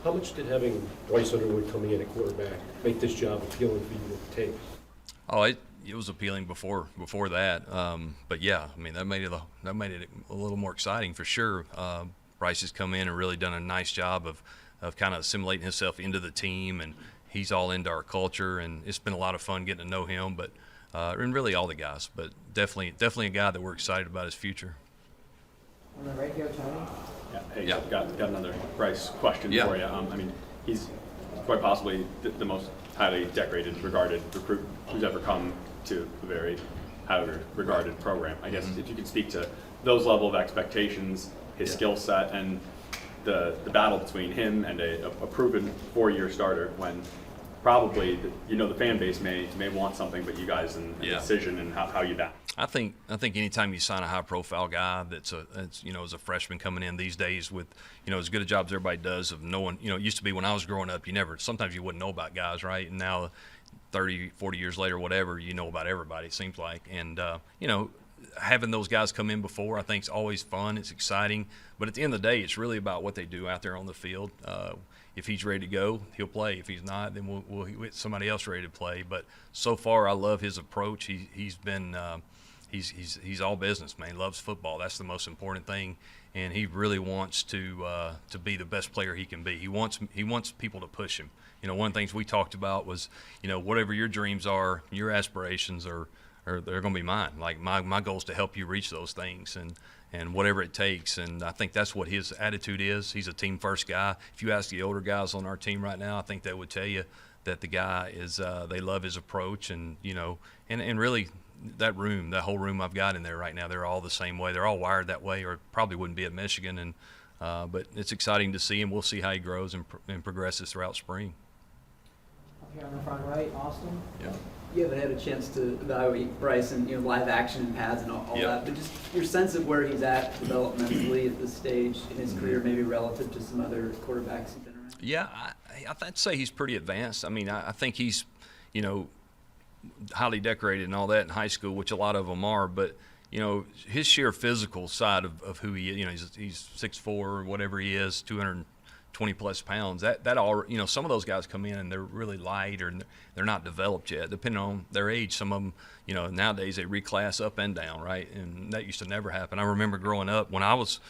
How much did having Bryce Underwood coming in at quarterback make this job appealing for you to take? Oh, it was appealing before that. But yeah, I mean that made it a little more exciting for sure. Bryce has come in and really done a nice job of kind of assimilating himself into the team, and he's all into our culture, and it's been a lot of fun getting to know him. But and really all the guys, but definitely a guy that we're excited about his future. On the right here, Tony. Yeah, hey, Yeah. got another Bryce question Yeah. for you. I mean, he's quite possibly the most highly decorated, regarded recruit who's ever come to a very highly regarded program. I guess if you could speak to those level of expectations, his Yeah. skill set, and the battle between him and a proven 4-year starter, when probably the fan base may want something, but you guys and the Yeah. decision and how you balance. I think anytime you sign a high profile guy that's as a freshman coming in these days with as good a job as everybody does of knowing, it used to be when I was growing up sometimes you wouldn't know about guys, right? And now 30, 40 years later, whatever, you know about everybody, it seems like. And having those guys come in before, I think is always fun. It's exciting, but at the end of the day, it's really about what they do out there on the field. If he's ready to go, he'll play. If he's not, then we'll get somebody else ready to play. But so far, I love his approach. He's been he's all business, man. He loves football. That's the most important thing, and he really wants to be the best player he can be. He wants people to push him. One of the things we talked about was, whatever your dreams are, your aspirations are they're going to be mine. Like my goal is to help you reach those things and whatever it takes. And I think that's what his attitude is. He's a team first guy. If you ask the older guys on our team right now, I think they would tell you that the guy is they love his approach and really that whole room I've got in there right now, they're all the same way. They're all wired that way, or probably wouldn't be at Michigan. And but it's exciting to see him. We'll see how he grows and progresses throughout spring. Up here on the front right, Austin. Yeah. You haven't had a chance to evaluate Bryce and live action and pads and all Yeah. that, but just your sense of where he's at developmentally at this stage in his career, maybe relative to some other quarterbacks you've been around. Yeah, I'd say he's pretty advanced. I mean, I think he's, highly decorated and all that in high school, which a lot of them are. But his sheer physical side of who he is, he's 6'4" or whatever he is, 220 plus pounds. That all, some of those guys come in and they're really light or they're not developed yet, depending on their age. Some of them, nowadays they reclass up and down, right? And that used to never happen. I remember growing up when I was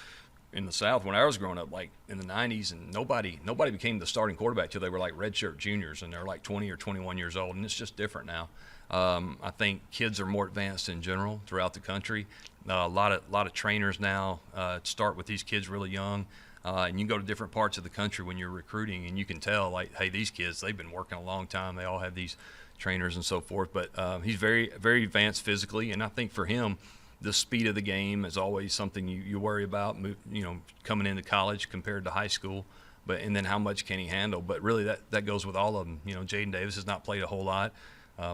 in the South, when I was growing up, like in the 90s, and nobody became the starting quarterback till they were like redshirt juniors, and they're like 20 or 21 years old, and it's just different now. I think kids are more advanced in general throughout the country. A lot of trainers now start with these kids really young, and you can go to different parts of the country when you're recruiting, and you can tell, like, hey, these kids, they've been working a long time. They all have these trainers and so forth. But he's very, very advanced physically, and I think for him, the speed of the game is always something you worry about, coming into college compared to high school. And then how much can he handle? But really that goes with all of them. Jaden Davis has not played a whole lot.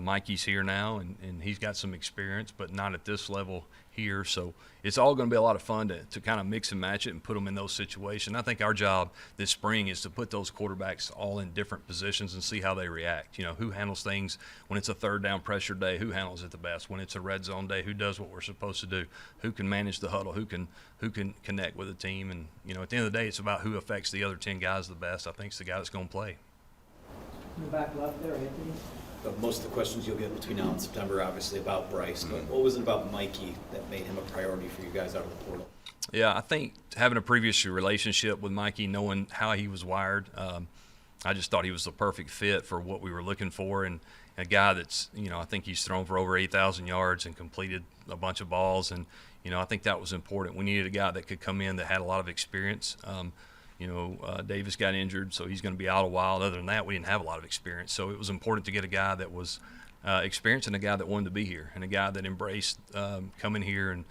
Mikey's here now, and he's got some experience, but not at this level here. So it's all going to be a lot of fun to kind of mix and match it and put them in those situations. I think our job this spring is to put those quarterbacks all in different positions and see how they react. Who handles things when it's a third down pressure day, who handles it the best. When it's a red zone day, who does what we're supposed to do, who can manage the huddle, who can connect with the team. And, at the end of the day, it's about who affects the other 10 guys the best. I think it's the guy that's going to play. In the back left there, Anthony. Most of the questions you'll get between now and September, obviously, about Bryce. But what was it about Mikey that made him a priority for you guys out of the portal? Yeah, I think having a previous relationship with Mikey, knowing how he was wired, I just thought he was the perfect fit for what we were looking for. And a guy that's, I think he's thrown for over 8,000 yards and completed a bunch of balls. And, I think that was important. We needed a guy that could come in that had a lot of experience. Davis got injured, so he's going to be out a while. Other than that, we didn't have a lot of experience. So it was important to get a guy that was experienced and a guy that wanted to be here and a guy that embraced coming here and,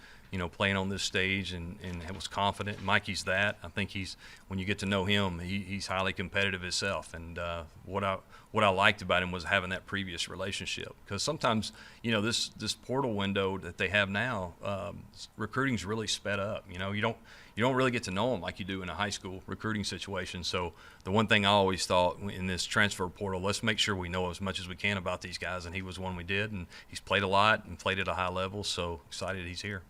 playing on this stage and was confident. Mikey's that. I think when you get to know him, he's highly competitive himself. And what I liked about him was having that previous relationship. Because sometimes, this portal window that they have now, recruiting's really sped up. You don't really get to know them like you do in a high school recruiting situation. So the one thing I always thought in this transfer portal, let's make sure we know as much as we can about these guys, and he was one we did, and he's played a lot and played at a high level, so excited he's here.